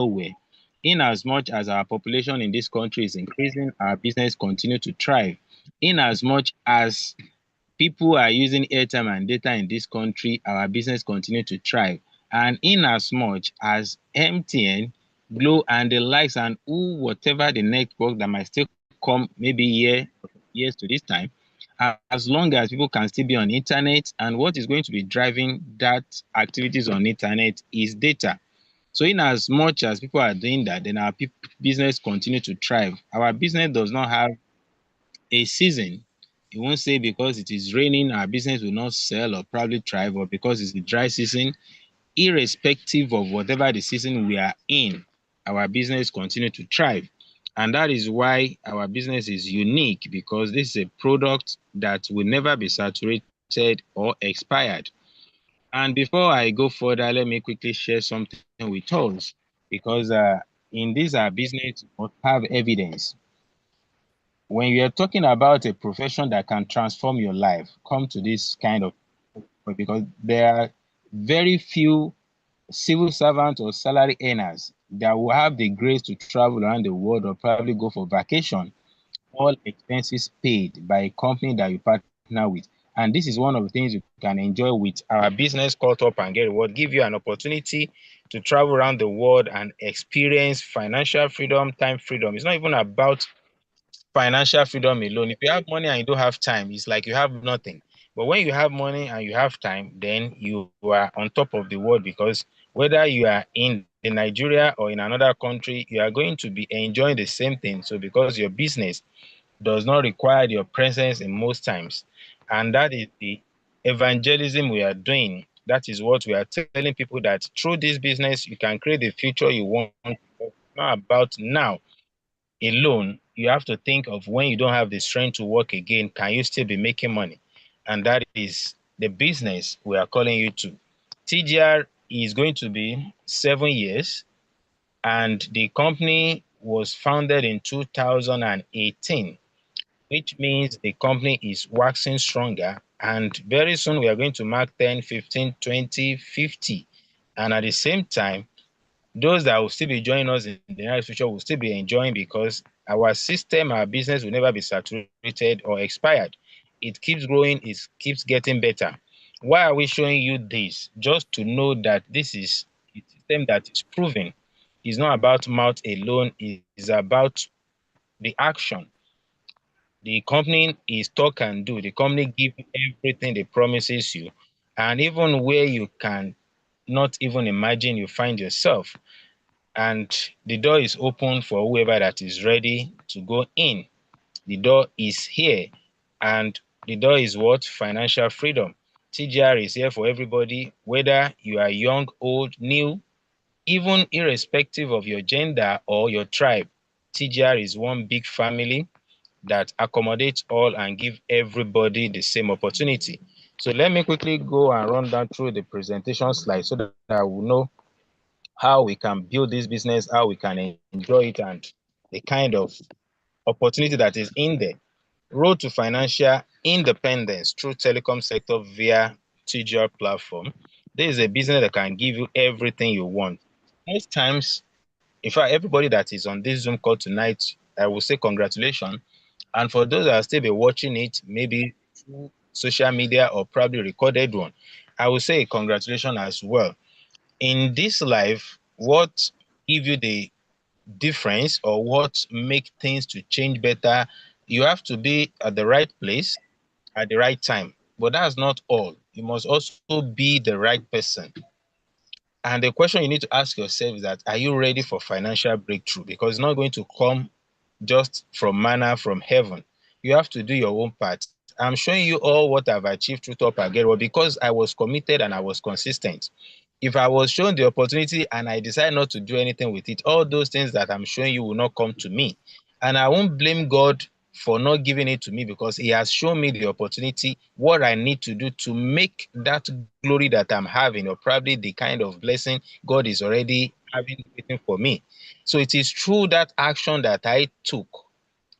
nowhere. In as much as our population in this country is increasing, our business continue to thrive. In as much as people are using airtime and data in this country, our business continue to thrive. And in as much as MTN, Glo and the likes and who whatever the network that might still come maybe years to this time, as long as people can still be on internet, and what is going to be driving that activities on internet is data. So in as much as people are doing that, then our business continue to thrive. Our business does not have a season. You won't say because it is raining, our business will not sell or probably thrive, or because it's the dry season. Irrespective of whatever the season we are in, our business continue to thrive. And that is why our business is unique, because this is a product that will never be saturated or expired. And before I go further, let me quickly share something with us, because in this our business, we must have evidence. When you are talking about a profession that can transform your life, come to this kind of, because there are very few civil servants or salary earners that will have the grace to travel around the world or probably go for vacation, all expenses paid by a company that you partner with. And this is one of the things you can enjoy with our business called Top and Get Reward. Give you an opportunity to travel around the world and experience financial freedom, time freedom. It's not even about financial freedom alone. If you have money and you don't have time, it's like you have nothing. But when you have money and you have time, then you are on top of the world, because whether you are in Nigeria or in another country, you are going to be enjoying the same thing. So because your business does not require your presence in most times, and that is the evangelism we are doing. That is what we are telling people, that through this business you can create the future you want. It's not about now alone. You have to think of when you don't have the strength to work again, can you still be making money? And that is the business we are calling you to. TGR is going to be 7 years, and the company was founded in 2018, which means the company is waxing stronger. And very soon we are going to mark 10, 15, 20, 50. And at the same time, those that will still be joining us in the near future will still be enjoying, because our system, our business will never be saturated or expired. It keeps growing, it keeps getting better. Why are we showing you this? Just to know that this is a system that is proven. It's not about mouth alone, it is about the action. The company is talk and do. The company give you everything they promises you, and even where you can not even imagine you find yourself, and the door is open for whoever that is ready to go in. The door is here, and the door is what? Financial freedom. TGR is here for everybody, whether you are young, old, new, even irrespective of your gender or your tribe. TGR is one big family that accommodates all and give everybody the same opportunity. So let me quickly go and run down through the presentation slide so that I will know how we can build this business, how we can enjoy it, and the kind of opportunity that is in there. Road to financial independence through telecom sector via TGR platform. This is a business that can give you everything you want. Most times, in fact, everybody that is on this Zoom call tonight, I will say congratulations. And for those that will still be watching it, maybe through social media or probably recorded one, I will say congratulations as well. In this life, what give you the difference, or what make things to change better, you have to be at the right place at the right time. But that's not all. You must also be the right person. And the question you need to ask yourself is that, are you ready for financial breakthrough? Because it's not going to come just from manna from heaven. You have to do your own part. I'm showing you all what I've achieved through Top and Get Reward because I was committed and I was consistent. If I was shown the opportunity and I decide not to do anything with it, all those things that I'm showing you will not come to me. And I won't blame God for not giving it to me, because he has shown me the opportunity, what I need to do to make that glory that I'm having, or probably the kind of blessing God is already having waiting for me. So it is through that action that I took,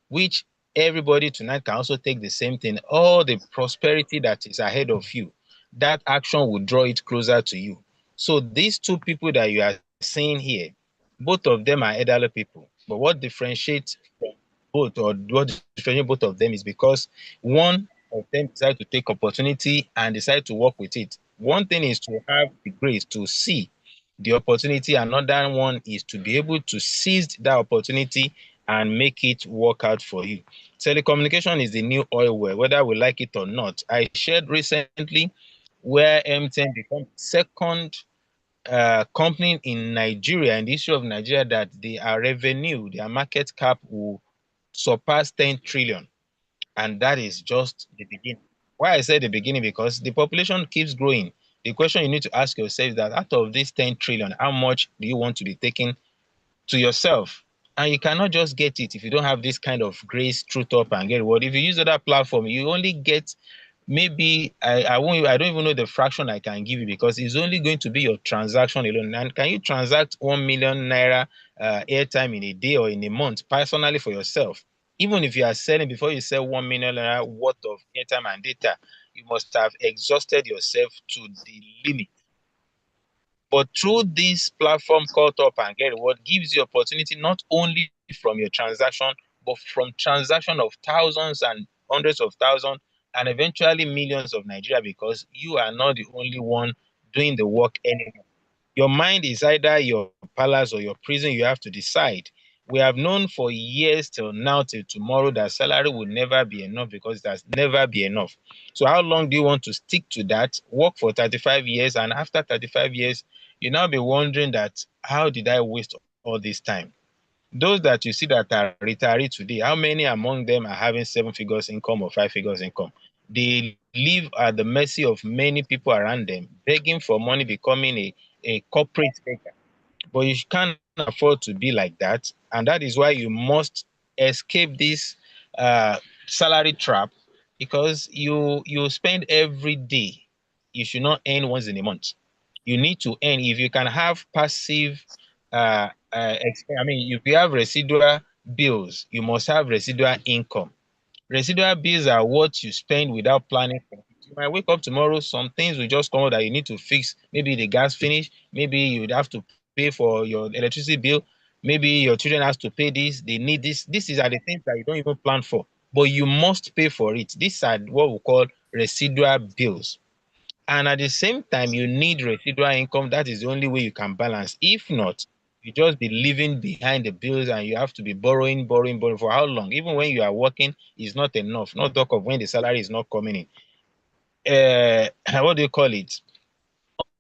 which everybody tonight can also take the same thing. All the prosperity that is ahead of you, that action will draw it closer to you. So these two people that you are seeing here, both of them are elderly people. But what differentiates both, or what differentiates both of them, is because one of them decide to take opportunity and decide to work with it. One thing is to have the grace to see the opportunity. Another one is to be able to seize that opportunity and make it work out for you. Telecommunication is the new oil well, whether we like it or not. I shared recently where MTN became second company in Nigeria, in the history of Nigeria, that their revenue, their market cap will surpass 10 trillion. And that is just the beginning. Why I said the beginning? Because the population keeps growing. The question you need to ask yourself is that out of this 10 trillion, how much do you want to be taking to yourself? And you cannot just get it if you don't have this kind of grace, truth up and get reward. If you use other platform, you only get maybe I don't even know the fraction I can give you, because it's only going to be your transaction alone. And can you transact 1 million naira airtime in a day or in a month personally for yourself? Even if you are selling, before you sell 1 million naira worth of airtime and data, you must have exhausted yourself to the limit. But through this platform called Top and Get Reward gives you opportunity not only from your transaction, but from transaction of thousands and hundreds of thousands and eventually millions of Nigeria, because you are not the only one doing the work anymore. Your mind is either your palace or your prison. You have to decide. We have known for years till now, till tomorrow, that salary will never be enough, because that's never be enough. So how long do you want to stick to that? Work for 35 years, and after 35 years, you now be wondering that, how did I waste all this time? Those that you see that are retiree today, how many among them are having 7 figures income or 5 figures income? They live at the mercy of many people around them, begging for money, becoming a corporate beggar. But you can't afford to be like that. And that is why you must escape this uh, salary trap, because you spend every day. You should not earn once in a month. You need to earn. If you can have passive, I mean, if you have residual bills, you must have residual income. Residual bills are what you spend without planning for. You might wake up tomorrow, some things will just come out that you need to fix. Maybe the gas finish, maybe you would have to pay for your electricity bill, maybe your children has to pay this, they need this. These are the things that you don't even plan for, but you must pay for it. These are what we call residual bills. And at the same time, you need residual income. That is the only way you can balance. If not, you just be living behind the bills, and you have to be borrowing, borrowing, borrowing. For how long? Even when you are working, it's not enough. Not talk of when the salary is not coming in. What do you call it?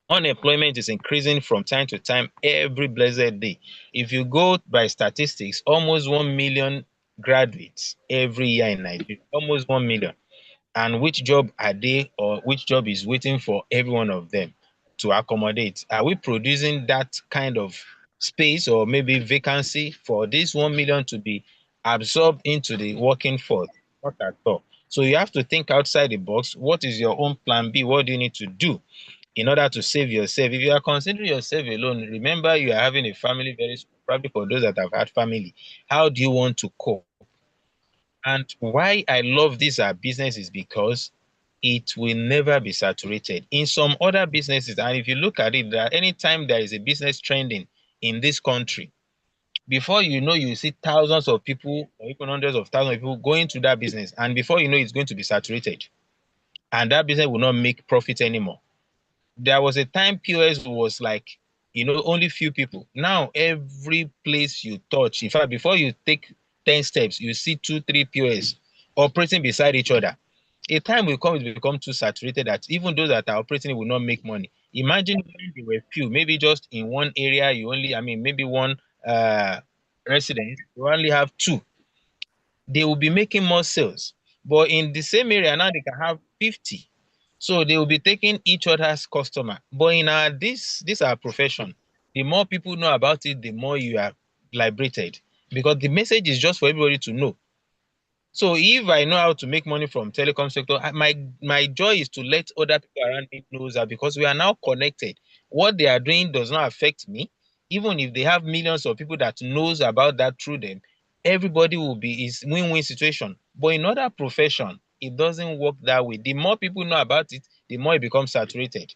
Unemployment is increasing from time to time, every blessed day. If you go by statistics, almost 1 million graduates every year in Nigeria. Almost 1 million. And which job are they, or which job is waiting for every one of them to accommodate? Are we producing that kind of space or maybe vacancy for this 1 million to be absorbed into the working force? Not at all. So you have to think outside the box. What is your own plan B? What do you need to do in order to save yourself? If you are considering yourself alone, remember you are having a family very soon. Probably for those that have had family. How do you want to cope? And why I love this business is because it will never be saturated. In some other businesses, and if you look at it, that anytime there is a business trending in this country, before you know, you see thousands of people or even hundreds of thousands of people going to that business, and before you know, it's going to be saturated, and that business will not make profit anymore. There was a time POS was like, only few people. Now every place you touch, in fact, before you take 10 steps, you see two, three POS operating beside each other. A time will come, it will become too saturated that even those that are operating will not make money. Imagine when they were few, maybe just in one area, maybe one residence, you only have two. They will be making more sales. But in the same area now, they can have 50. So they will be taking each other's customer. But in this our profession, the more people know about it, the more you are liberated. Because the message is just for everybody to know. So if I know how to make money from telecom sector, my joy is to let other people around me know that, because we are now connected. What they are doing does not affect me. Even if they have millions of people that knows about that through them, everybody will be is win-win situation. But in other profession, it doesn't work that way. The more people know about it, the more it becomes saturated.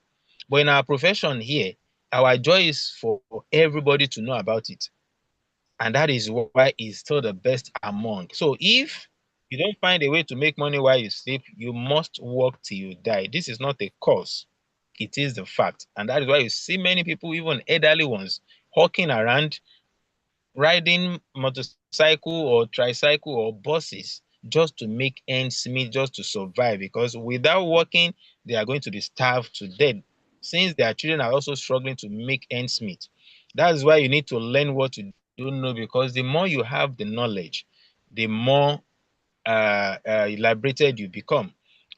But in our profession here, our joy is for everybody to know about it. And that is why it's still the best among. So if you don't find a way to make money while you sleep, you must work till you die. This is not a curse. It is the fact. And that is why you see many people, even elderly ones, hawking around, riding motorcycle or tricycle or buses just to make ends meet, just to survive. Because without working, they are going to be starved to death, since their children are also struggling to make ends meet. That is why you need to learn what you don't know, because the more you have the knowledge, the more elaborated you become.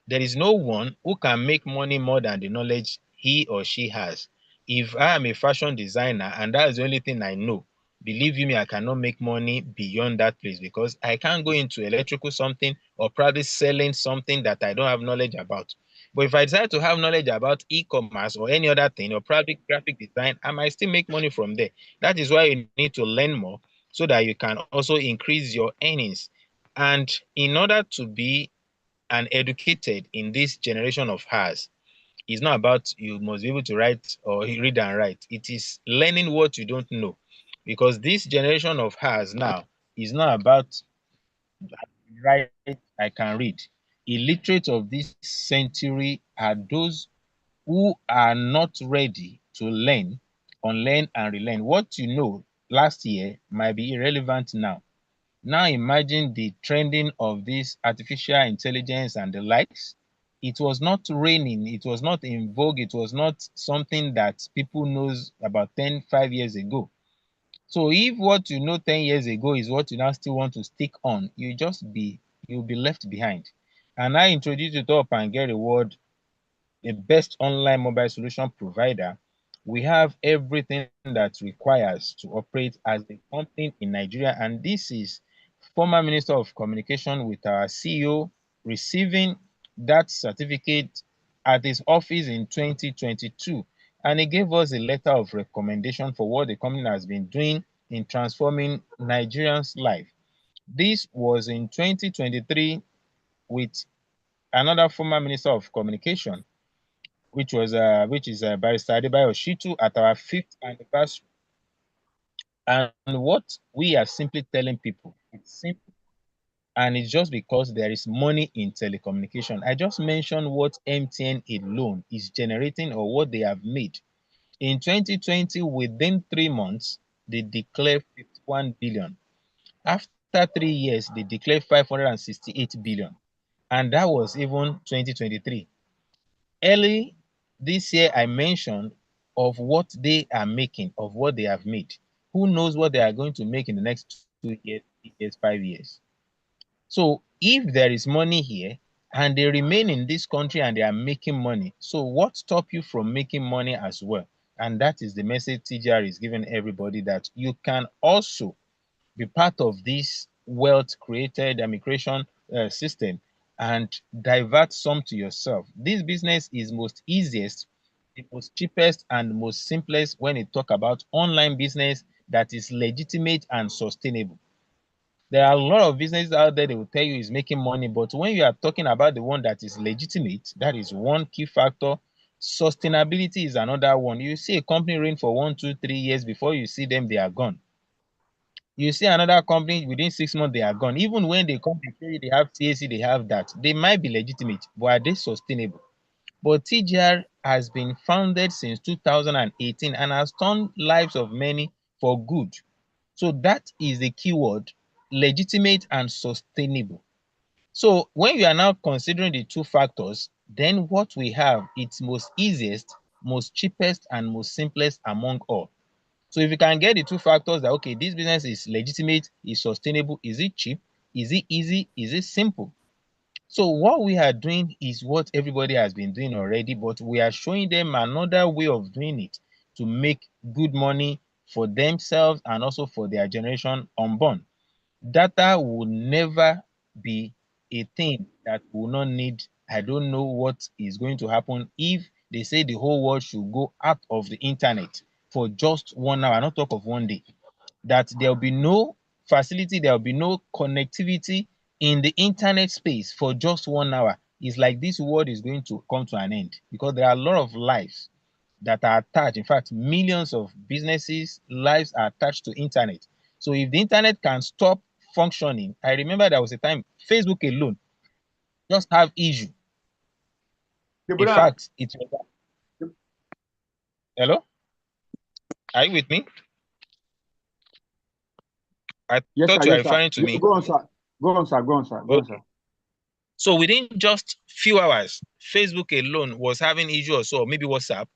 There is no one who can make money more than the knowledge he or she has. If I am a fashion designer and that is the only thing I know, believe you me, I cannot make money beyond that place, because I can't go into electrical something or probably selling something that I don't have knowledge about. But if I decide to have knowledge about e-commerce or any other thing, or probably graphic design, I might still make money from there. That is why you need to learn more, so that you can also increase your earnings. And in order to be an educated in this generation of ours, it's not about you must be able to write or read and write. It is learning what you don't know. Because this generation of ours now is not about write, I can read. Illiterate of this century are those who are not ready to learn, unlearn, and relearn. What you know last year might be irrelevant now. Now imagine the trending of this artificial intelligence and the likes. It was not raining, it was not in vogue, it was not something that people knows about 5 years ago. So if what you know 10 years ago is what you now still want to stick on, you'll be left behind. And I introduce you to Up and Get Reward, the best online mobile solution provider. We have everything that requires to operate as a company in Nigeria. And this is former Minister of Communication with our CEO receiving that certificate at his office in 2022. And he gave us a letter of recommendation for what the company has been doing in transforming Nigerians' life. This was in 2023 with another former Minister of Communication, which is Barrister Adebayo Shitu, at our 5th anniversary. And what we are simply telling people, it's simple, and it's just because there is money in telecommunication. I just mentioned what MTN alone is generating, or what they have made. In 2020, within 3 months, they declared 51 billion. After 3 years, they declared 568 billion. And that was even 2023. Early this year, I mentioned of what they are making, of what they have made. Who knows what they are going to make in the next 2 years, 3 years, 5 years? So if there is money here and they remain in this country and they are making money, so what stop you from making money as well? And that is the message TGR is giving everybody, that you can also be part of this wealth created immigration system and divert some to yourself. This business is most easiest, the most cheapest, and most simplest when you talk about online business that is legitimate and sustainable. There are a lot of businesses out there, they will tell you is making money, but when you are talking about the one that is legitimate, that is one key factor. Sustainability is another one. You see a company reign for 1, 2, 3 years, before you see them, they are gone. You see another company within 6 months, they are gone. Even when they come, they tell you they have TAC, they have that. They might be legitimate, but are they sustainable? But TGR has been founded since 2018 and has turned lives of many for good. So that is the keyword: legitimate and sustainable. So when you are now considering the two factors, then what we have, it's most easiest, most cheapest, and most simplest among all. So if you can get the two factors, that okay, this business is legitimate, is sustainable, is it cheap, is it easy, is it simple? So what we are doing is what everybody has been doing already, but we are showing them another way of doing it to make good money for themselves and also for their generation unborn. Data will never be a thing that will not need. I don't know what is going to happen if they say the whole world should go out of the internet for just 1 hour, not talk of one day, that there will be no facility, there will be no connectivity in the internet space for just 1 hour. It's like this world is going to come to an end, because there are a lot of lives that are attached. In fact, millions of businesses lives are attached to internet. So if the internet can stop functioning, I remember there was a time Facebook alone just have issue. In fact, it was. Hello? Are you with me? I Yes, thought sir. you were Yes, sir. referring to me. Go on, sir. Go on, sir. Go on, sir. Go on, sir. So within just few hours, Facebook alone was having issue or so, maybe WhatsApp,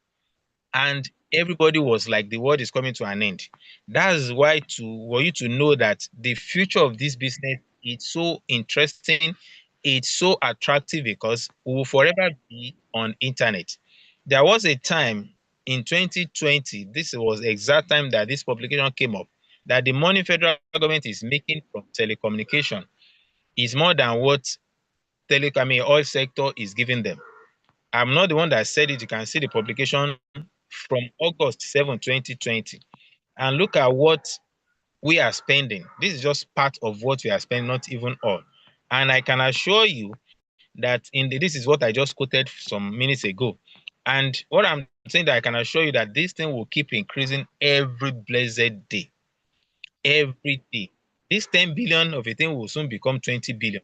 and everybody was like, the world is coming to an end. That's why for you to know that the future of this business is so interesting, it's so attractive because we will forever be on internet. There was a time in 2020, this was the exact time that this publication came up, that the money federal government is making from telecommunication is more than what oil sector is giving them. I'm not the one that said it. You can see the publication from August 7, 2020. And look at what we are spending. This is just part of what we are spending, not even all. And I can assure you that this is what I just quoted some minutes ago. And what I'm saying that I can assure you that this thing will keep increasing every blessed day. Every day. This 10 billion of a thing will soon become 20 billion.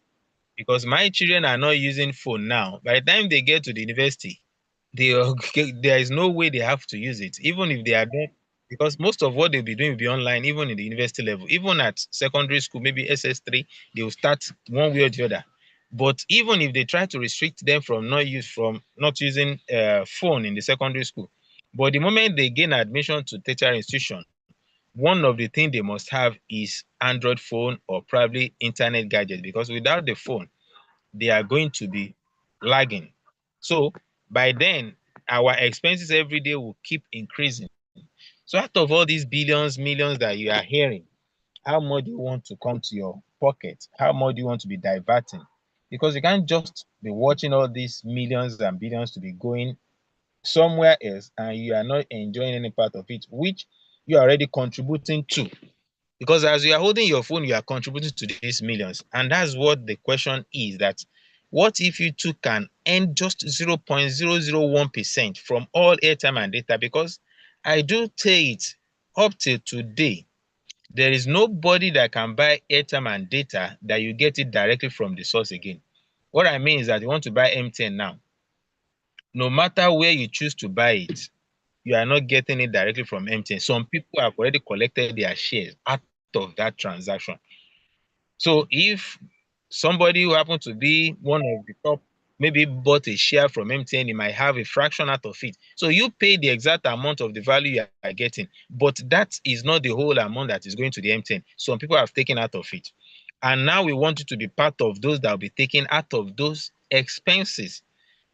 Because my children are not using phone now. By the time they get to the university, there is no way they have to use it, even if they are not, because most of what they'll be doing will be online, even in the university level. Even at secondary school, maybe SS3, they will start one way or the other. But even if they try to restrict them from not using phone in the secondary school, but the moment they gain admission to tertiary institution, one of the things they must have is Android phone or probably internet gadget, because without the phone, they are going to be lagging. So by then, our expenses every day will keep increasing. So out of all these billions, millions that you are hearing, how much do you want to come to your pocket? How much do you want to be diverting? Because you can't just be watching all these millions and billions to be going somewhere else and you are not enjoying any part of it, which you are already contributing to. Because as you are holding your phone, you are contributing to these millions. And that's what the question is, that what if you too can earn just 0.001% from all airtime and data? Because I do tell it, up till today, there is nobody that can buy airtime and data that you get it directly from the source again. What I mean is that you want to buy MTN now, no matter where you choose to buy it, you are not getting it directly from MTN. Some people have already collected their shares out of that transaction. So if somebody who happens to be one of the top, maybe bought a share from MTN, you might have a fraction out of it. So you pay the exact amount of the value you are getting, but that is not the whole amount that is going to the MTN. Some people have taken out of it. And now we want you to be part of those that will be taken out of those expenses,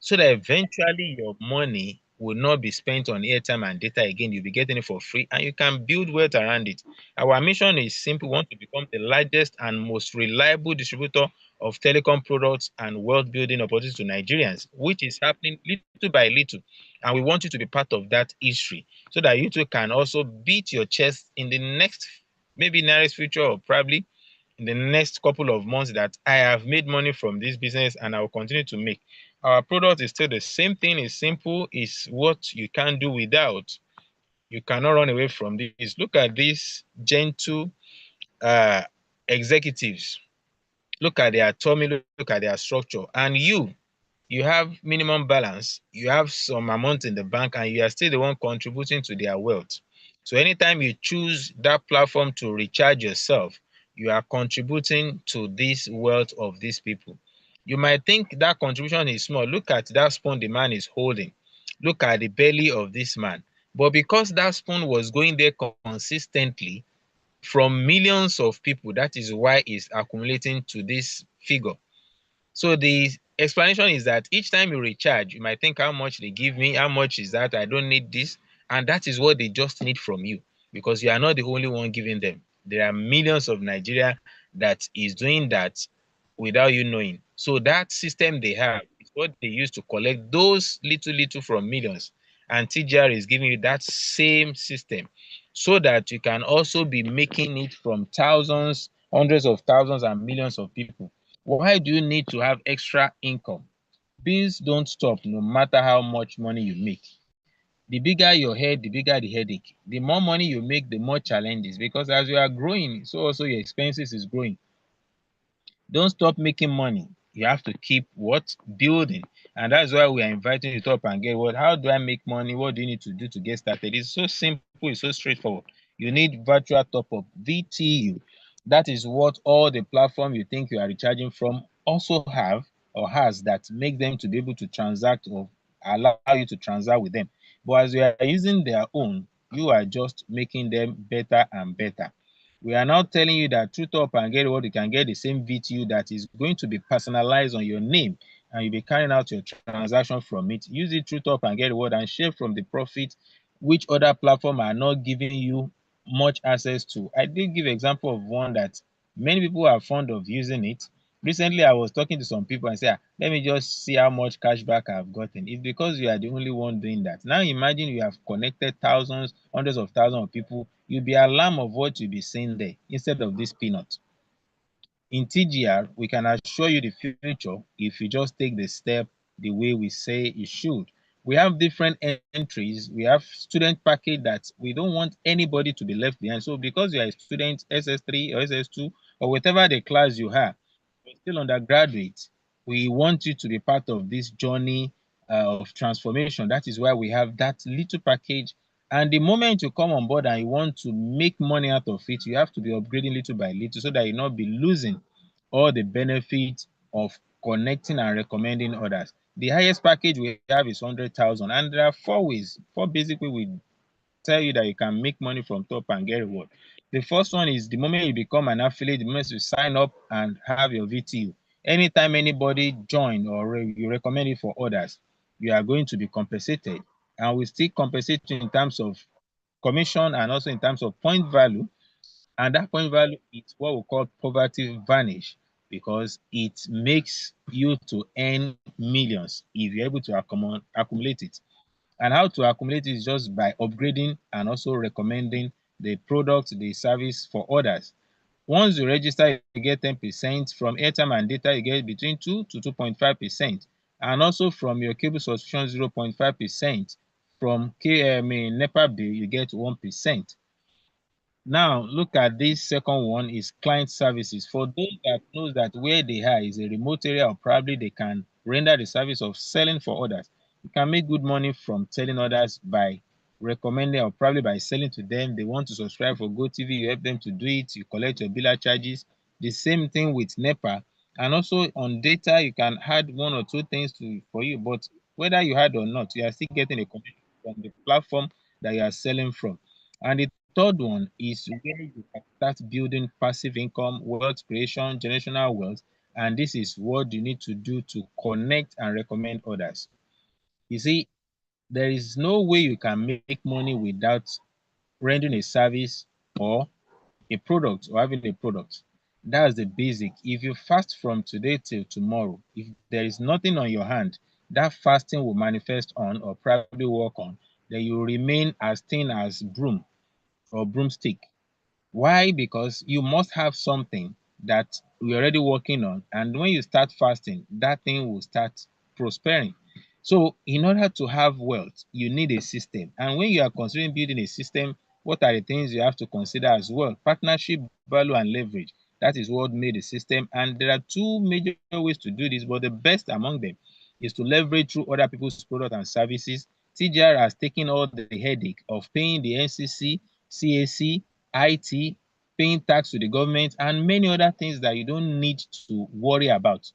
so that eventually your money will not be spent on airtime and data again. You'll be getting it for free and you can build wealth around it. Our mission is simple. We want to become the largest and most reliable distributor of telecom products and wealth building opportunities to Nigerians, which is happening little by little. And we want you to be part of that history, so that you too can also beat your chest in the next, maybe nearest future, or probably in the next couple of months, that I have made money from this business and I will continue to make. Our product is still the same thing. It's simple. It's what you can't do without. You cannot run away from this. Look at these gentle uh, executives. Look at their tummy, look at their structure. And you have minimum balance, you have some amount in the bank, and you are still the one contributing to their wealth. So anytime you choose that platform to recharge yourself, you are contributing to this wealth of these people. You might think that contribution is small. Look at that spoon the man is holding. Look at the belly of this man. But because that spoon was going there consistently from millions of people, that is why it's accumulating to this figure. So the explanation is that each time you recharge, you might think, how much they give me, how much is that? I don't need this. And that is what they just need from you, because you are not the only one giving them. There are millions of Nigeria that is doing that without you knowing. So that system they have is what they use to collect those little from millions. And TGR is giving you that same system, so that you can also be making it from thousands, hundreds of thousands, and millions of people. Why do you need to have extra income? Bills don't stop no matter how much money you make. The bigger your head, the bigger the headache. The more money you make, the more challenges, because as you are growing, so also your expenses is growing. Don't stop making money. You have to keep what? Building. And that's why we are inviting you to Top and Get What? How do I make money? What do you need to do to get started? It's so simple, it's so straightforward. You need virtual top up, VTU. That is what all the platform you think you are recharging from also have or has, that make them to be able to transact or allow you to transact with them. But as you are using their own, you are just making them better and better. We are now telling you that through Top and Get What, you can get the same VTU that is going to be personalized on your name, and you'll be carrying out your transaction from it. Use it through Top and Get What and share from the profit, which other platform are not giving you much access to. I did give example of one that many people are fond of using it. Recently, I was talking to some people and said, let me just see how much cashback I've gotten. It's because you are the only one doing that. Now imagine you have connected thousands, hundreds of thousands of people. You'll be alarmed of what you'll be seeing there instead of this peanut. In TGR, we can assure you the future if you just take the step the way we say you should. We have different entries. We have student package that we don't want anybody to be left behind. So because you are a student, SS3 or SS2 or whatever the class you have, you're still undergraduate, we want you to be part of this journey of transformation. That is why we have that little package. And the moment you come on board and you want to make money out of it, you have to be upgrading little by little so that you not be losing all the benefits of connecting and recommending others. The highest package we have is 100,000, and there are four ways, four basic ways we tell you that you can make money from Top and Get Reward. The first one is the moment you become an affiliate, the moment you sign up and have your VTU. Anytime anybody join or you recommend it for others, you are going to be compensated, and we still compensate you in terms of commission and also in terms of point value. And that point value is what we call poverty vanish, because it makes you to earn millions if you're able to accumulate it. And how to accumulate it is just by upgrading and also recommending the product, the service for others. Once you register, you get 10%. From airtime and data, you get between 2 to 2.5%. And also from your cable subscription, 0.5%. From NEPA bill, you get 1%. Now, look at this second one is client services. For those that knows that where they are is a remote area, or probably they can render the service of selling for others. You can make good money from telling others by recommending or probably by selling to them. They want to subscribe for GoTV, you help them to do it, you collect your biller charges. The same thing with NEPA. And also on data, you can add one or two things for you, but whether you had or not, you are still getting a commission from the platform that you are selling from. And the third one is where you can start building passive income, wealth creation, generational wealth, and this is what you need to do to connect and recommend others. You see, there is no way you can make money without rendering a service or a product or having a product. That's the basic. If you fast from today till tomorrow, if there is nothing on your hand, that fasting will manifest on or probably work on, then you will remain as thin as broom or broomstick. Why? Because you must have something that you're already working on, and when you start fasting, that thing will start prospering. So, in order to have wealth, you need a system. And when you are considering building a system, what are the things you have to consider as well? Partnership, value, and leverage. That is what made the system. And there are two major ways to do this, but the best among them is to leverage through other people's products and services. TGR has taken all the headache of paying the NCC, CAC, IT, paying tax to the government, and many other things that you don't need to worry about.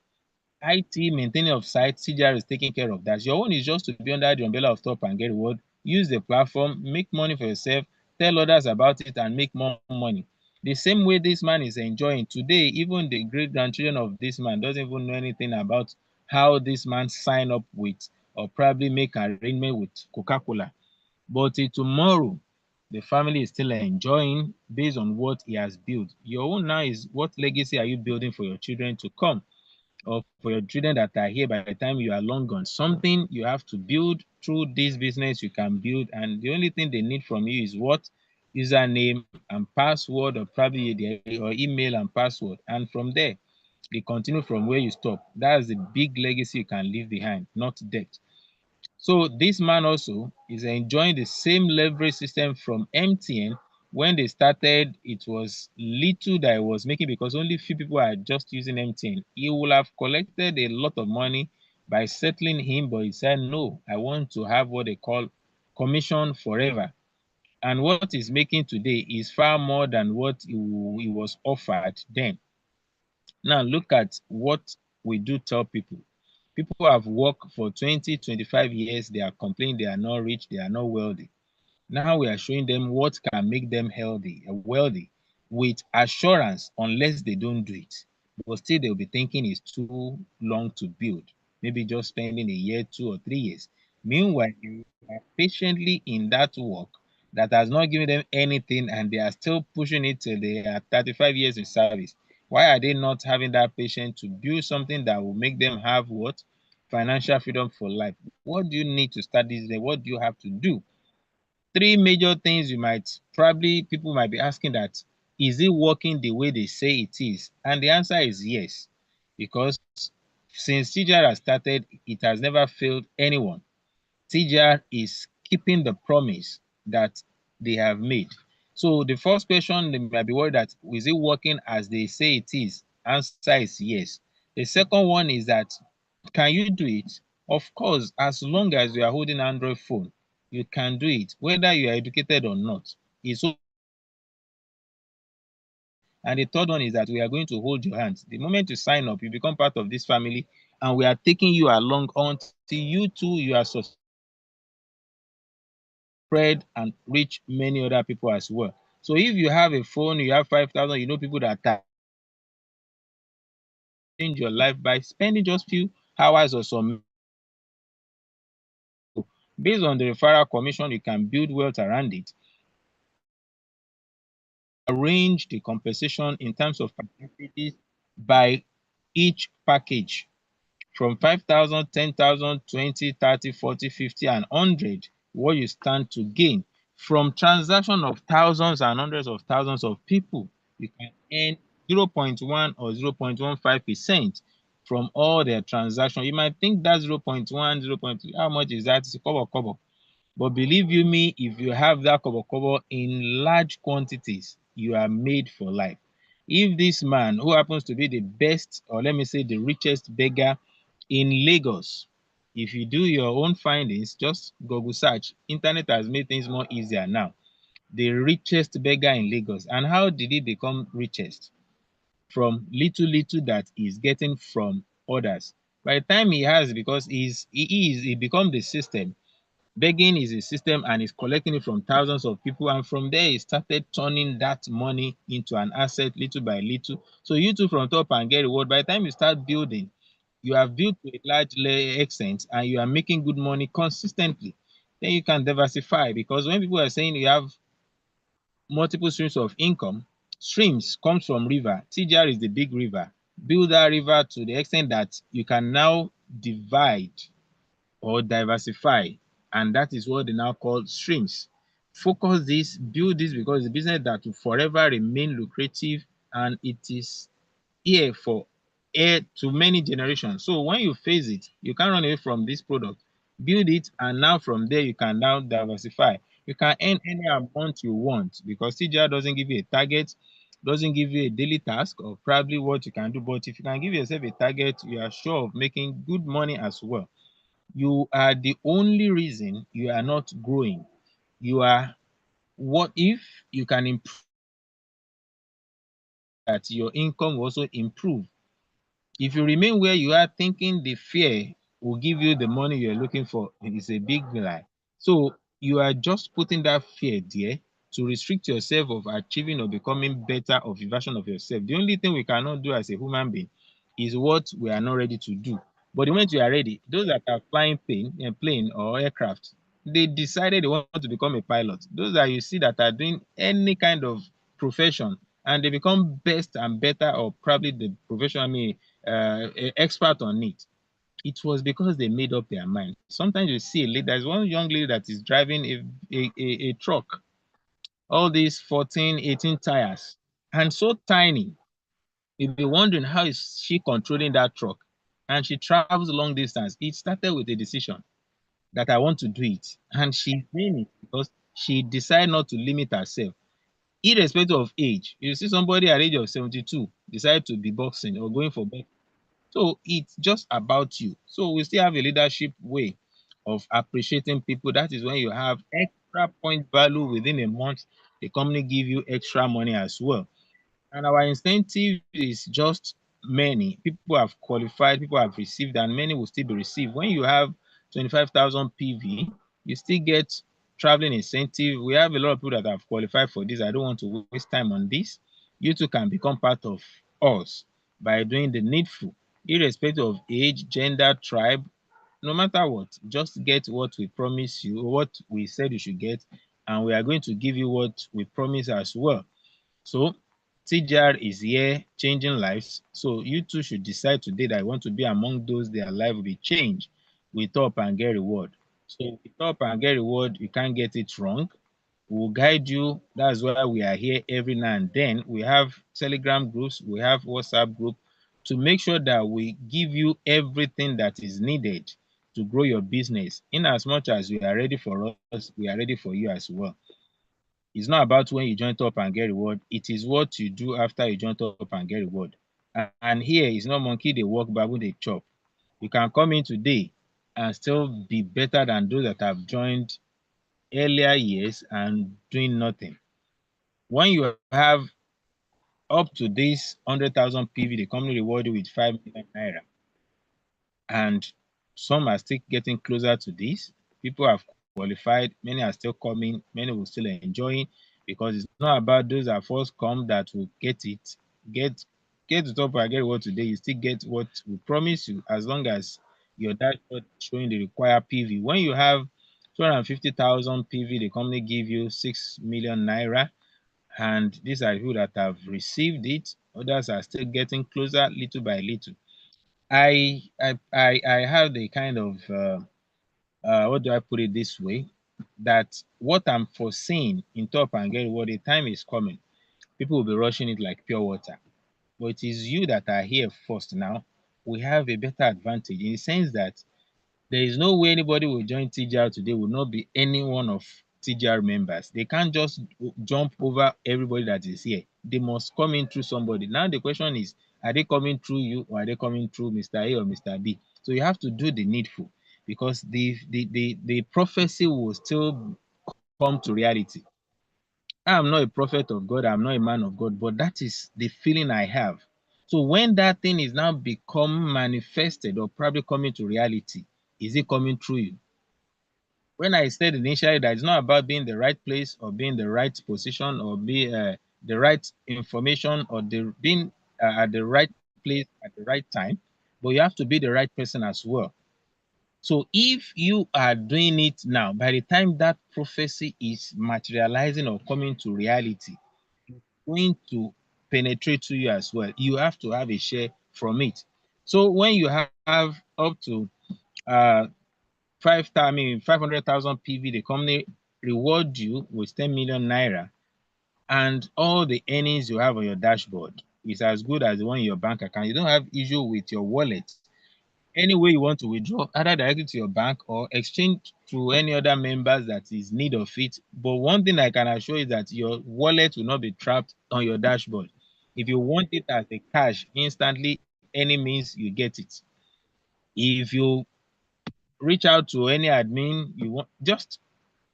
IT, maintaining of site, CGR is taking care of that. Your own is just to be under the umbrella of Top and Get Reward. Use the platform, make money for yourself, tell others about it, and make more money. The same way this man is enjoying today, even the great grandchildren of this man doesn't even know anything about how this man signed up with or probably make arrangement with Coca-Cola. But till tomorrow, the family is still enjoying based on what he has built. Your own now is what legacy are you building for your children to come, or for your children that are here by the time you are long gone? Something you have to build through this business you can build, and the only thing they need from you is what? Username and password, or probably your email and password. And from there, they continue from where you stop. That's the big legacy you can leave behind, not debt. So this man also is enjoying the same leverage system from MTN. When they started, it was little that it was making because only few people are just using MTN. He will have collected a lot of money by settling him, but he said, no, I want to have what they call commission forever. And what he's making today is far more than what he was offered then. Now look at what we do tell people. People have worked for 20, 25 years. They are complaining they are not rich, they are not wealthy. Now we are showing them what can make them healthy, wealthy, with assurance, unless they don't do it. But still, they'll be thinking it's too long to build. Maybe just spending a year, 2 or 3 years. Meanwhile, you are patiently in that work that has not given them anything, and they are still pushing it till they are 35 years in service. Why are they not having that patience to build something that will make them have what? Financial freedom for life. What do you need to start this day? What do you have to do? Three major things you might probably people might be asking: that is it working the way they say it is? And the answer is yes, because since TGR has started, it has never failed anyone. TGR is keeping the promise that they have made. So the first question, they might be worried that is it working as they say it is? Answer is yes. The second one is that can you do it? Of course, as long as you are holding an Android phone, you can do it, whether you are educated or not. It's so. And the third one is that we are going to hold your hands. The moment you sign up, you become part of this family, and we are taking you along until you too you are spread and reach many other people as well. So if you have a phone, you have 5,000, you know people that change your life by spending just few hours or some. Based on the referral commission, you can build wealth around it. Arrange the compensation in terms of percentages by each package from 5,000, 10,000, 20, 30, 40, 50, and 100, what you stand to gain. From transaction of thousands and hundreds of thousands of people, you can earn 0.1 or 0.15% from all their transactions. You might think that's 0.1, 0.2, how much is that? It's a kobo. But believe you me, if you have that kobo in large quantities, you are made for life. If this man, who happens to be the best, or let me say the richest beggar in Lagos, if you do your own findings, just Google search. Internet has made things more easier now. The richest beggar in Lagos. And how did he become richest? From little that he's getting from others. By the time he has, because he become the system. Begging is a system and is collecting it from thousands of people, and from there he started turning that money into an asset little by little. So you too from top and get reward. By the time you start building, you have built to a large extent and you are making good money consistently. Then you can diversify, because when people are saying you have multiple streams of income, streams comes from river. TGR is the big river. Build that river to the extent that you can now divide or diversify, and that is what they now call streams. Focus this, build this, because it's a business that will forever remain lucrative, and it is here for air to many generations. So when you face it, you can't run away from this product. Build it, and now from there you can now diversify. You can earn any amount you want, because TGR doesn't give you a target, doesn't give you a daily task or probably what you can do. But if you can give yourself a target, you are sure of making good money as well. You are the only reason you are not growing. You are, what if you can improve that, your income will also improve. If you remain where you are thinking the fear will give you the money you're looking for, it's a big lie. So you are just putting that fear there to restrict yourself of achieving or becoming better of a version of yourself. The only thing we cannot do as a human being is what we are not ready to do. But the moment you are ready, those that are flying plane or aircraft, they decided they want to become a pilot. Those that you see that are doing any kind of profession, and they become best and better, or probably the profession, expert on it. It was because they made up their mind. Sometimes you see a lady, there's one young lady that is driving a truck, all these 14, 18 tires, and so tiny. You'll be wondering, how is she controlling that truck? And she travels long distance. It started with a decision. that I want to do it. And she's doing it because she decided not to limit herself, irrespective of age. You see somebody at the age of 72 decide to be boxing or going for boxing. So it's just about you. So we still have a leadership way of appreciating people. That is when you have extra point value within a month, the company give you extra money as well. And our incentive is just many. People have qualified, people have received, and many will still be received. When you have 25,000 PV, you still get traveling incentive. We have a lot of people that have qualified for this. I don't want to waste time on this. You too can become part of us by doing the needful, irrespective of age, gender, tribe, no matter what. Just get what we promise you, what we said you should get, and we are going to give you what we promise as well. So TGR is here changing lives. So you too should decide today that you want to be among those their life will be changed with Up and Get Reward. So with Up and Get Reward, you can't get it wrong. We'll guide you. That's why we are here every now and then. We have Telegram groups, we have WhatsApp group to make sure that we give you everything that is needed to grow your business. In as much as we are ready for us, we are ready for you as well. It's not about when you join Top and Get Reward. It is what you do after you join Top and Get Reward. And here is not monkey they walk, babu they chop. You can come in today and still be better than those that have joined earlier years and doing nothing. When you have up to this 100,000 PV, the company reward you with 5 million naira. And some are still getting closer to this. People have qualified, many are still coming, many will still enjoying, because it's not about those that first come that will get it. Get to top and get what today, you still get what we promise you as long as your dashboard showing the required PV. When you have 250,000 PV, the company give you 6 million naira, and these are people that have received it. Others are still getting closer little by little. I have the kind of what do I put it this way, that what I'm foreseeing in Top and Get What the time is coming, people will be rushing it like pure water. But it is you that are here first now. We have a better advantage in the sense that there is no way anybody will join TGR today will not be any one of TGR members. They can't just jump over everybody that is here. They must come in through somebody. Now the question is, are they coming through you or are they coming through Mr. A or Mr. B? So you have to do the needful, because the prophecy will still come to reality. I am not a prophet of God, I'm not a man of God, but that is the feeling I have. So when that thing is now become manifested or probably coming to reality, is it coming through you? When I said initially that it's not about being the right place or being the right position or be the right information or being at the right place at the right time, but you have to be the right person as well. So if you are doing it now, by the time that prophecy is materializing or coming to reality, it's going to penetrate to you as well. You have to have a share from it. So when you have up to 500,000 PV, the company reward you with 10 million naira, and all the earnings you have on your dashboard is as good as the one in your bank account. You don't have issue with your wallet. Any way you want to withdraw, either directly to your bank or exchange to any other members that is need of it. But one thing I can assure you is that your wallet will not be trapped on your dashboard. If you want it as a cash instantly, any means you get it. If you reach out to any admin you want, just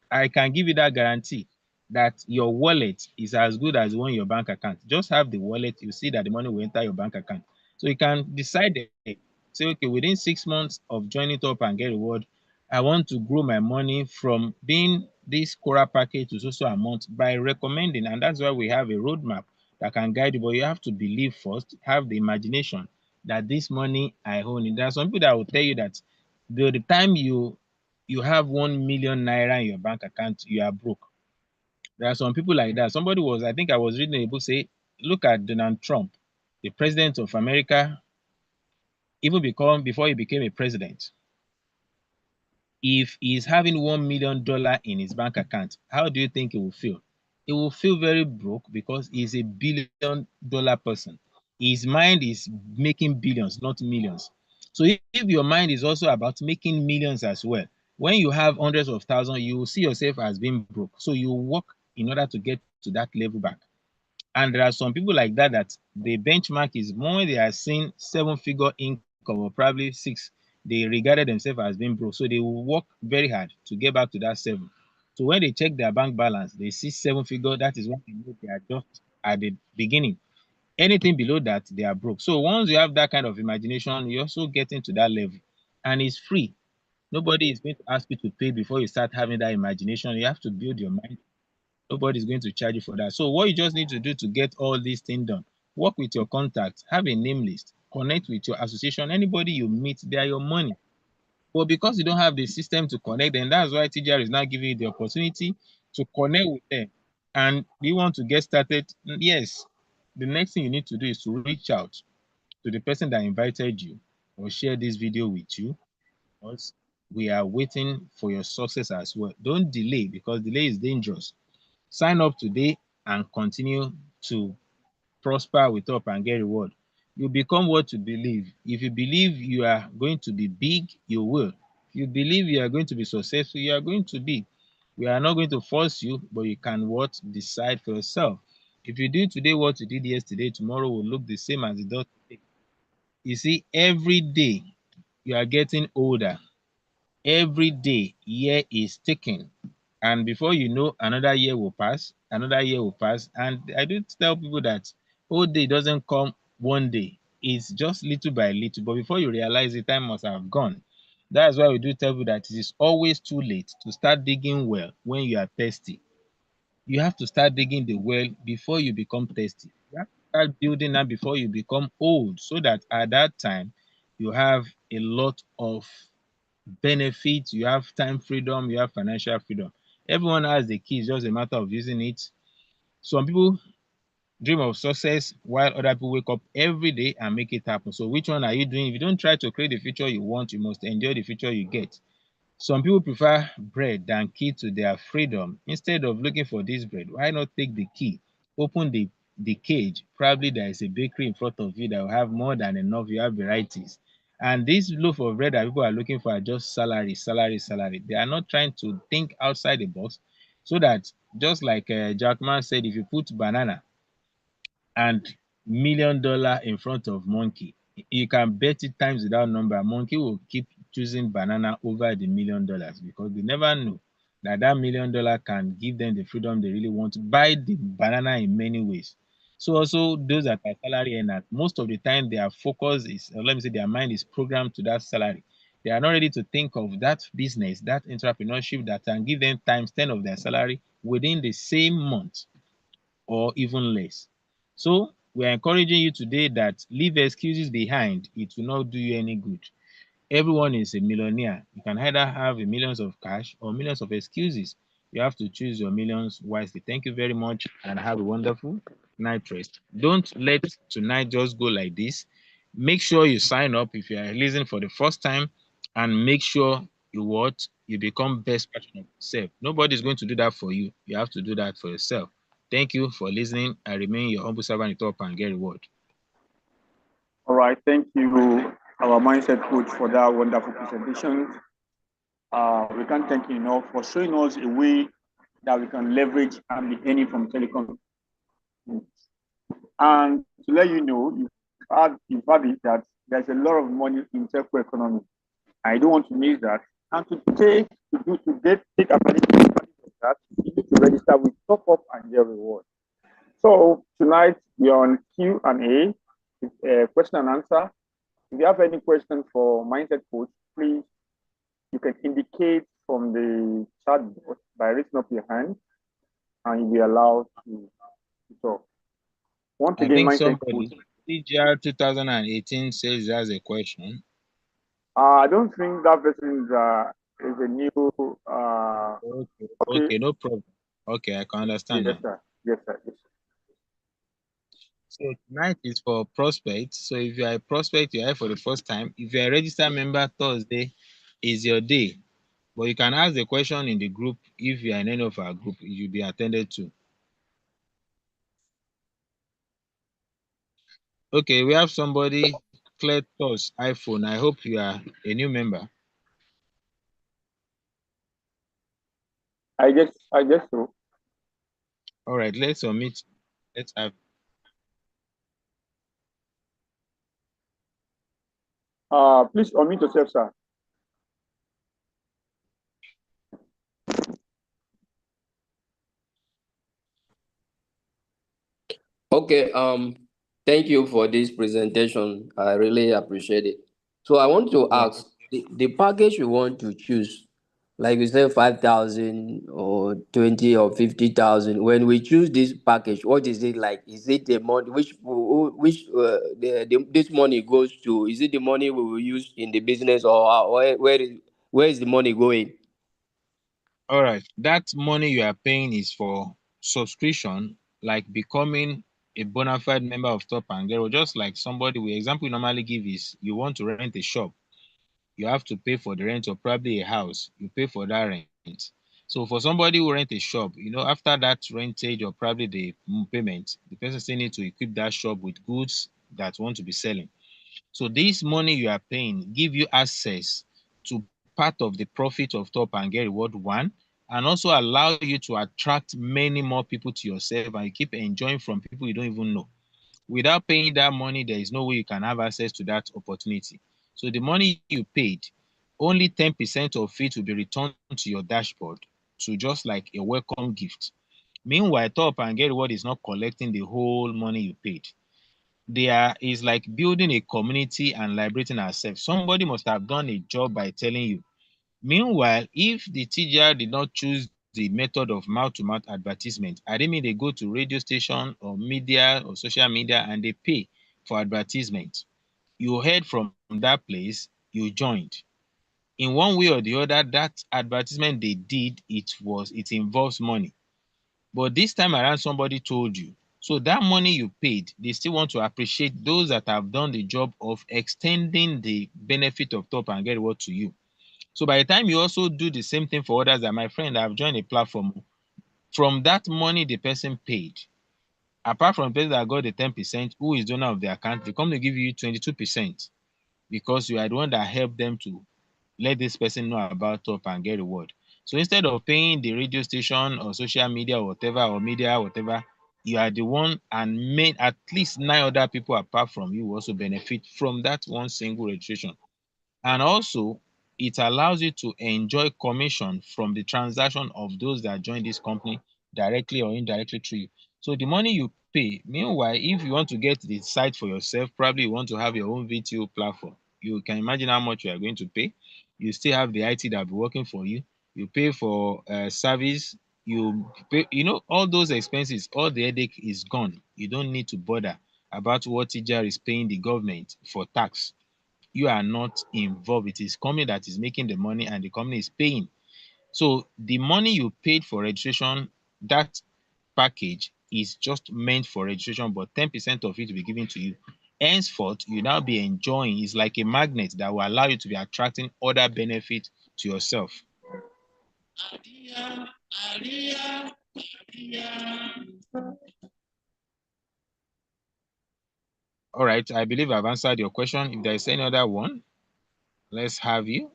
I can give you that guarantee that your wallet is as good as the one in your bank account. Just have the wallet, you see that the money will enter your bank account. So you can decide, say, okay, within 6 months of joining Top and Get Reward, I want to grow my money from being this Quora package to so amount by recommending. And that's why we have a roadmap that can guide you. But you have to believe first, have the imagination that this money I own it. There are some people that will tell you that the time you have 1 million naira in your bank account, you are broke. There are some people like that. Somebody was, I think I was reading a book, say, look at Donald Trump, the president of America, even before he became a president. If he's having $1 million in his bank account, how do you think he will feel? He will feel very broke because he's a $1 billion person. His mind is making billions, not millions. So if your mind is also about making millions as well, When you have hundreds of thousands, you will see yourself as being broke. So you work in order to get to that level back. And there are some people like that that the benchmark is more they are seeing 7-figure income or probably 6. They regarded themselves as being broke. So they will work very hard to get back to that 7. So when they check their bank balance, they see 7-figure. That is when they know they are just at the beginning. Anything below that, they are broke. So once you have that kind of imagination, you also get into that level. And it's free. Nobody is going to ask you to pay before you start having that imagination. You have to build your mind. Nobody's going to charge you for that. So what you just need to do to get all these things done, work with your contacts, have a name list, connect with your association. Anybody you meet, they are your money. But because you don't have the system to connect them, that's why TGR is now giving you the opportunity to connect with them. And you want to get started? Yes. The next thing you need to do is to reach out to the person that invited you or share this video with you. Because we are waiting for your success as well. Don't delay, because delay is dangerous. Sign up today and continue to prosper with up and get reward. You become what you believe. If you believe you are going to be big, you will. If you believe you are going to be successful, you are going to be. We are not going to force you, but you can what decide for yourself. If you do today what you did yesterday, tomorrow will look the same as it does today. You see, every day you are getting older. Every day, year is ticking. And before you know, another year will pass, another year will pass. And I do tell people that old day doesn't come one day. It's just little by little. But before you realize, the time must have gone. That's why we do tell people that it is always too late to start digging well when you are thirsty. You have to start digging the well before you become thirsty. You have to start building that before you become old, so that at that time you have a lot of benefits, you have time freedom, you have financial freedom. Everyone has the key, it's just a matter of using it. Some people dream of success while other people wake up every day and make it happen. So which one are you doing? If you don't try to create the future you want, you must enjoy the future you get. Some people prefer bread than key to their freedom. Instead of looking for this bread, why not take the key, open the cage? Probably there is a bakery in front of you that will have more than enough. You have varieties. And this loaf of bread that people are looking for are just salary, salary, salary. They are not trying to think outside the box. So that, just like Jack Ma said, if you put banana and $1 million in front of monkey, you can bet it times without number. Monkey will keep choosing banana over the $1 million, because they never know that that $1 million can give them the freedom they really want to buy the banana in many ways. So also those that are salary earners, most of the time their focus is, or let me say, their mind is programmed to that salary. They are not ready to think of that business, that entrepreneurship that can give them times 10 of their salary within the same month or even less. So we are encouraging you today that leave excuses behind. It will not do you any good. Everyone is a millionaire. You can either have a millions of cash or millions of excuses. You have to choose your millions wisely. Thank you very much and have a wonderful night rest. Don't let tonight just go like this. Make sure you sign up if you are listening for the first time, and make sure you become best version of yourself. Nobody is going to do that for you. You have to do that for yourself. Thank you for listening. I remain your humble servant, top and get reward. All right. Thank you, our mindset coach, for that wonderful presentation. We can't thank you enough for showing us a way that we can leverage and be earning from telecom. And to let you know, you've had it that there's a lot of money in telco economy. I don't want to miss that. And take advantage of that, you need to register with Top Up and get reward. So tonight we are on Q&A, question and answer. If you have any questions for Mindset Coach, please, you can indicate from the chat box by raising up your hand, and you'll be allowed to talk. Once I again, think Mindset somebody, Coach. TGR 2018, says he has a question. I don't think that person is a new. Okay, no problem. Okay, I can understand Yes, now. sir. Yes, sir. Yes, sir. So tonight is for prospects. So if you are a prospect, you're here for the first time. If you're a registered member, Thursday is your day. But you can ask the question in the group. If you are in any of our group, you'll be attended to. Okay, we have somebody, Claire Toss iPhone. I hope you are a new member. I guess so. All right, let's submit. Let's have. Please unmute yourself, sir. Okay, thank you for this presentation. I really appreciate it. So I want to Yeah. ask the package you want to choose, like you said, 5,000 or 20 or 50,000. When we choose this package, what is it like? Is it the money this money goes to? Is it the money we will use in the business, or where is the money going? All right. That money you are paying is for subscription, like becoming a bona fide member of Top and Gero. Just like somebody, the example we normally give is you want to rent a shop, you have to pay for the rent of probably a house. You pay for that rent. So for somebody who rent a shop, after that rentage or probably the payment, the person still need to equip that shop with goods that want to be selling. So this money you are paying give you access to part of the profit of Top and Get Reward one, and also allow you to attract many more people to yourself, and you keep enjoying from people you don't even know. Without paying that money, there is no way you can have access to that opportunity. So the money you paid, only 10% of it will be returned to your dashboard to just like a welcome gift. Meanwhile, Top and Get Reward is not collecting the whole money you paid. There is like building a community and liberating ourselves. Somebody must have done a job by telling you. Meanwhile, if the TGR did not choose the method of mouth-to-mouth advertisement, I didn't mean they go to radio station or media or social media and they pay for advertisement. You heard from that place, you joined. In one way or the other, that advertisement they did, it involves money. But this time around, somebody told you. So that money you paid, they still want to appreciate those that have done the job of extending the benefit of Top and Get Reward to you. So by the time you also do the same thing for others, that my friend, I've joined a platform. From that money the person paid, apart from the person that got the 10%, who is the owner of the account, they come to give you 22% because you are the one that helped them to let this person know about Top and Get Reward. So instead of paying the radio station or social media or whatever, or media, whatever, you are the one, and made at least 9 other people apart from you also benefit from that one single registration. And also, it allows you to enjoy commission from the transaction of those that join this company directly or indirectly through you. So the money you pay, meanwhile, if you want to get the site for yourself, probably you want to have your own VTO platform. You can imagine how much you are going to pay. You still have the IT that will be working for you. You pay for service. You pay, all those expenses, all the headache is gone. You don't need to bother about what TJR is paying the government for tax. You are not involved. It is company that is making the money and the company is paying. So the money you paid for registration, that package is just meant for registration, but 10% of it will be given to you. Henceforth, you now be enjoying. It's like a magnet that will allow you to be attracting other benefits to yourself. All right, I believe I've answered your question. If there is any other one, let's have you.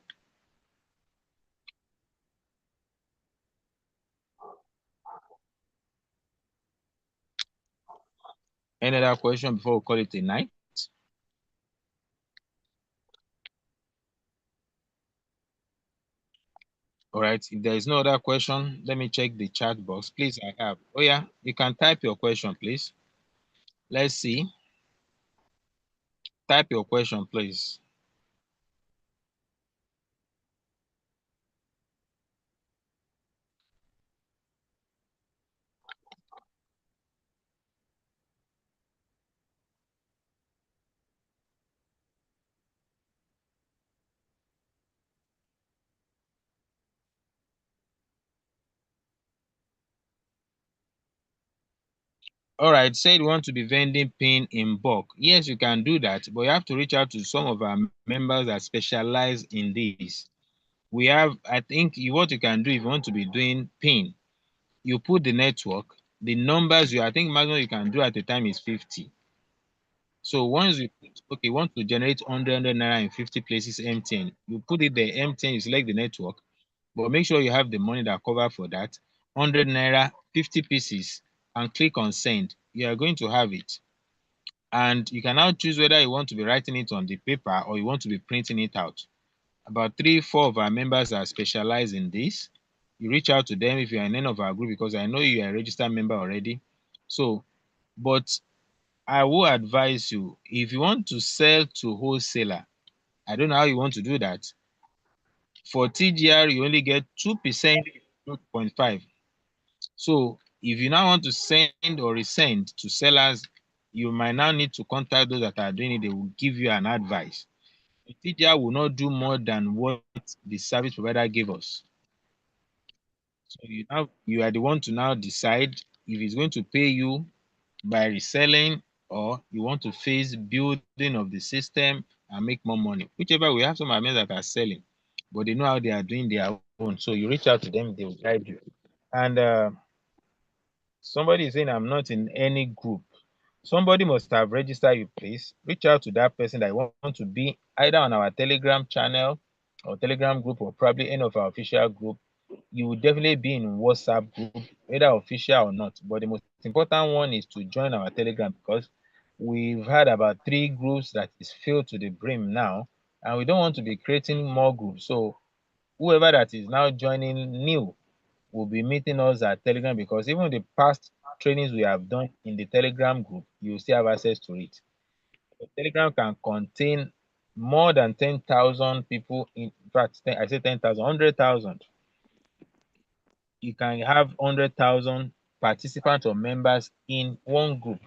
Any other question before we call it a night? All right, if there is no other question, let me check the chat box. Please, I have. Oh, yeah, you can type your question, please. Let's see. Type your question, please. All right, said you want to be vending pin in bulk. Yes, you can do that, but you have to reach out to some of our members that specialize in this. We have, I think, what you can do if you want to be doing pin, you put the network, the numbers I think maximum you can do at a time is 50. So once you want to generate 100 naira in 50 places MTN, you put it there MTN, you select the network. but make sure you have the money that cover for that. 100 naira, 50 pieces, and click on send. You are going to have it. And you can now choose whether you want to be writing it on the paper or you want to be printing it out. About 3-4 of our members are specialized in this. You reach out to them if you are in any of our group, because I know you are a registered member already. So, but I will advise you, if you want to sell to wholesaler, I don't know how you want to do that. For TGR, you only get 2%, 2.5. So if you now want to send or resend to sellers, you might now need to contact those that are doing it. They will give you an advice. TGR will not do more than what the service provider gave us. So you are the one to now decide if it's going to pay you by reselling, or you want to face building of the system and make more money. Whichever, we have some admins that are selling, but they know how they are doing their own. So you reach out to them, they will guide you. And somebody is saying, I'm not in any group. Somebody must have registered you, please. Reach out to that person that want to be either on our Telegram channel or Telegram group, or probably any of our official group. You will definitely be in WhatsApp group, whether official or not. But the most important one is to join our Telegram, because we've had about 3 groups that is filled to the brim now, and we don't want to be creating more groups. So whoever that is now joining new will be meeting us at Telegram, because even the past trainings we have done in the Telegram group, you will still have access to it. The Telegram can contain more than 10,000 people. In fact, I say 10,000, 100,000. You can have 100,000 participants or members in one group.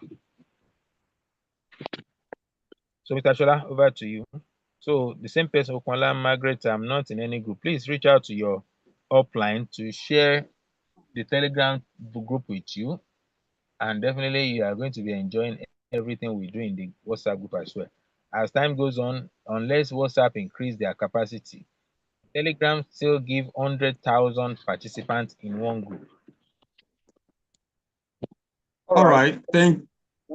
So, Mr. Shola, over to you. So, the same person, Okwala Margaret, I'm not in any group. Please reach out to your upline to share the Telegram group with you, and definitely you are going to be enjoying everything we do in the WhatsApp group as well. As time goes on, unless WhatsApp increase their capacity, Telegram still give 100,000 participants in one group. All right. Thank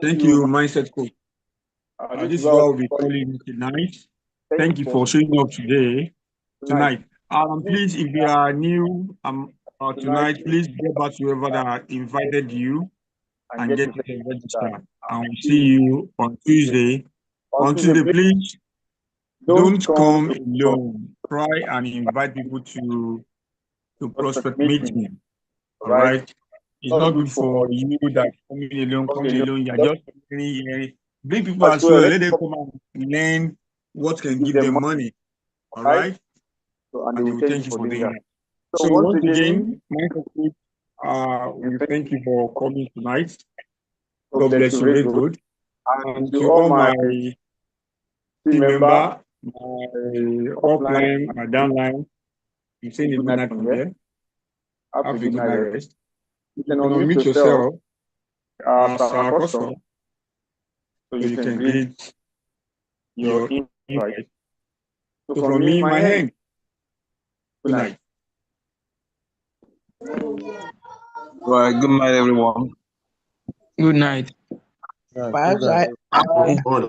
you, Mindset Coach. This is what we'll be calling you tonight. Thank you for showing up tonight. Please, if you are new tonight, please get back to whoever that invited you and get registered. And we'll see you on Tuesday. On Tuesday, please don't come alone. Try and invite people to prospect meeting. All right. It's not good for you that coming alone, You're just bring people as well. Let them come and learn what can give them money. All right. And they will thank you for doing that. So once again, we thank you for coming tonight. God bless you, very good. And to all my team member, my upline, my downline, I'm saying a good night from here. Have a good night rest. You can unmute yourself as our custom, so you can read your invite. So from me, my hand. Good night. Well, good night, everyone. Good night. Bye bye. Hello,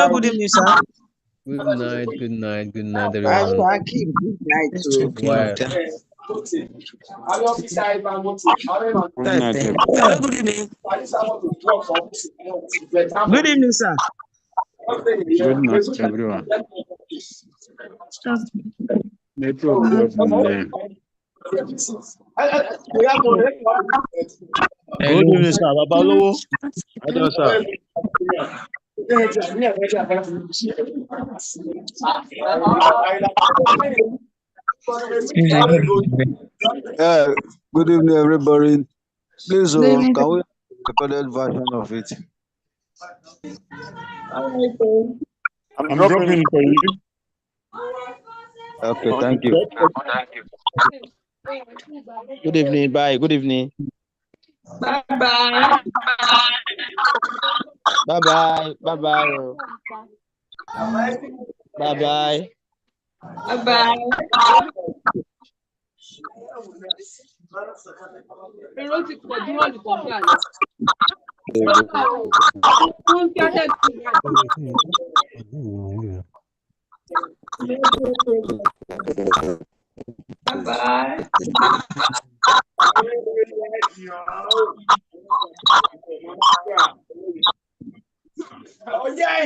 Good evening, sir. Good night, everyone. Good night, too. Wow. Good evening. Good evening, sir. Good night, everyone. Good evening, sir. Babalowo. Hello, sir. Good evening, everybody. Please, can we recorded version of it? I'm dropping it for you. Okay, thank you. Good evening. Bye. Good evening. Bye-bye. Bye-bye. Bye-bye. Bye-bye. Bye-bye. Bye. Oh yeah,